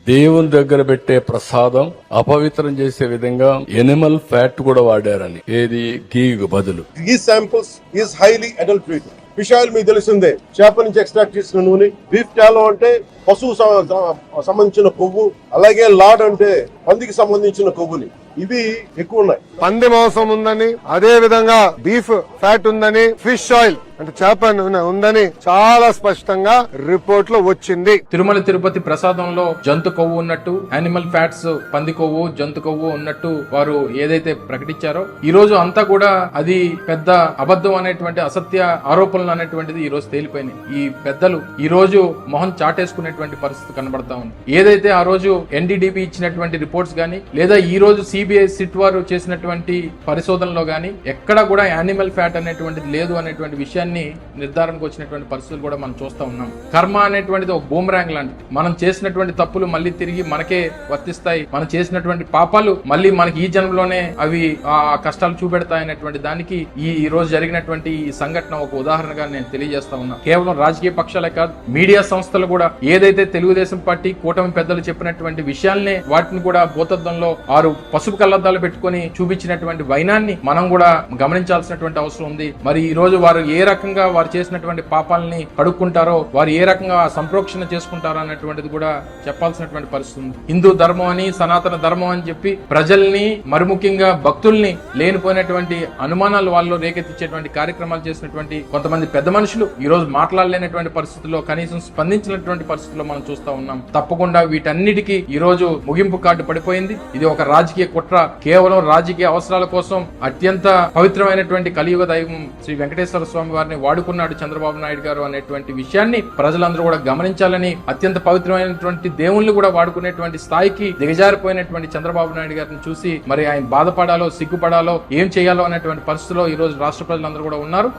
దేవుని దగ్గర పెట్టే ప్రసాదం అపవిత్రం చేసే విధంగా ఎనిమల్ ఫ్యాట్ కూడా వాడారని. ఏది గీకు బదులు. These samples is highly adulterated. Fish oil మీకు తెలిసిందే, చేప నుంచి ఎక్స్ట్రాక్ట్ చేసిన నూనె. బీఫ్ టాలో అంటే పశువు సంబంధించిన కొవ్వు, అలాగే లాడ్ అంటే పందికి సంబంధించిన కొవ్వుని. ఇవి ఎక్కువ ఉన్నాయి. పంది మాంసం ఉందని, అదే విధంగా బీఫ్ ఫ్యాట్ ఉందని, ఫిష్ ఆయిల్ అంటే చేప నూనె ఉందని చాలా స్పష్టంగా రిపోర్ట్ లో వచ్చింది. తిరుమల తిరుపతి ప్రసాదంలో జంతు కొవ్వు ఉన్నట్టు, యానిమల్ ఫ్యాట్స్ పంది కొవ్వు, జంతు కొవ్వు ఉన్నట్టు వారు ఏదైతే ప్రకటించారో ఈ రోజు అంతా కూడా అది పెద్ద అబద్ధం అనేటువంటి అసత్య ఆరోపణలు అనేటువంటిది ఈ రోజు తేలిపోయినాయి. ఈ పెద్దలు ఈ రోజు మొహం చాటేసుకునేటువంటి పరిస్థితి కనబడతా ఉంది. ఏదైతే ఆ రోజు ఎన్డీడీబీ ఇచ్చినటువంటి రిపోర్ట్స్ గానీ, లేదా ఈ రోజు సిబిఐ సిట్ వారు చేసినటువంటి పరిశోధనలో గానీ ఎక్కడ కూడా యానిమల్ ఫ్యాట్ అనేటువంటిది లేదు అనేటువంటి విషయాన్ని నిర్ధారణకు వచ్చినటువంటి పరిస్థితులు కూడా మనం చూస్తా ఉన్నాం. కర్మ అనేటువంటిది ఒక బూమరాంగ్ లాంటిది. మనం చేసినటువంటి తప్పులు మళ్ళీ తిరిగి మనకే వర్తిస్తాయి. మనం చేసినటువంటి పాపాలు మళ్ళీ మనకి ఈ జన్మలోనే అవి ఆ కష్టాలు చూపెడతాయి అనేటువంటి దానికి ఈ రోజు జరిగినటువంటి ఈ సంఘటన ఒక ఉదాహరణగా నేను తెలియజేస్తా ఉన్నా. కేవలం రాజకీయ పక్షాలే కాదు, మీడియా సంస్థలు కూడా ఏదైతే తెలుగుదేశం పార్టీ కూటమి పెద్దలు చెప్పినటువంటి విషయాల్ని వాటిని కూడా భూతద్దంలో పసుపు కళ్ళద్దాలు పెట్టుకుని చూపించినటువంటి వైనాన్ని మనం కూడా గమనించాల్సినటువంటి అవసరం ఉంది. మరి ఈ రోజు వారు ఏ రకంగా వారు చేసినటువంటి పాపాలని కడుక్కుంటారో, వారు ఏ రకంగా సంప్రోక్షణ చేసుకుంటారో అన్నటువంటిది కూడా చెప్పాల్సినటువంటి పరిస్థితి ఉంది. హిందూ ధర్మం అని, సనాతన ధర్మం అని చెప్పి ప్రజల్ని, మరి ముఖ్యంగా భక్తుల్ని లేనిపోయినటువంటి అనుమానాలు వాళ్ళు రేకెత్తించేటువంటి కార్యక్రమాలు చేసినటువంటి కొంతమంది పెద్ద మనుషులు ఈ రోజు మాట్లాడలేనటువంటి పరిస్థితుల్లో, కనీసం స్పందించినటువంటి పరిస్థితుల్లో మనం చూస్తా ఉన్నాం. తప్పకుండా వీటన్నిటికీ ఈ రోజు ముగింపు కార్డు పడిపోయింది. ఇది ఒక రాజకీయ కుట్ర, కేవలం రాజకీయ అవసరాల కోసం అత్యంత పవిత్రమైనటువంటి కలియుగ దైవం శ్రీ వెంకటేశ్వర స్వామి వారిని వాడుకున్నాడు చంద్రబాబు నాయుడు గారు అనేటువంటి విషయాన్ని ప్రజలందరూ కూడా గమనించాలని, అత్యంత పవిత్రమైనటువంటి దేవుళ్ళు కూడా వాడుకునేటువంటి స్థాయికి దిగజారిపోయినటువంటి చంద్రబాబు నాయుడు గారిని చూసి మరి ఆయన బాధపడాలో, సిగ్గుపడాలో, ఏం చేయాలో అనేటువంటి పరిస్థితిలో ఈ రోజు రాష్ట్ర ప్రజలందరూ కూడా ఉన్నారు.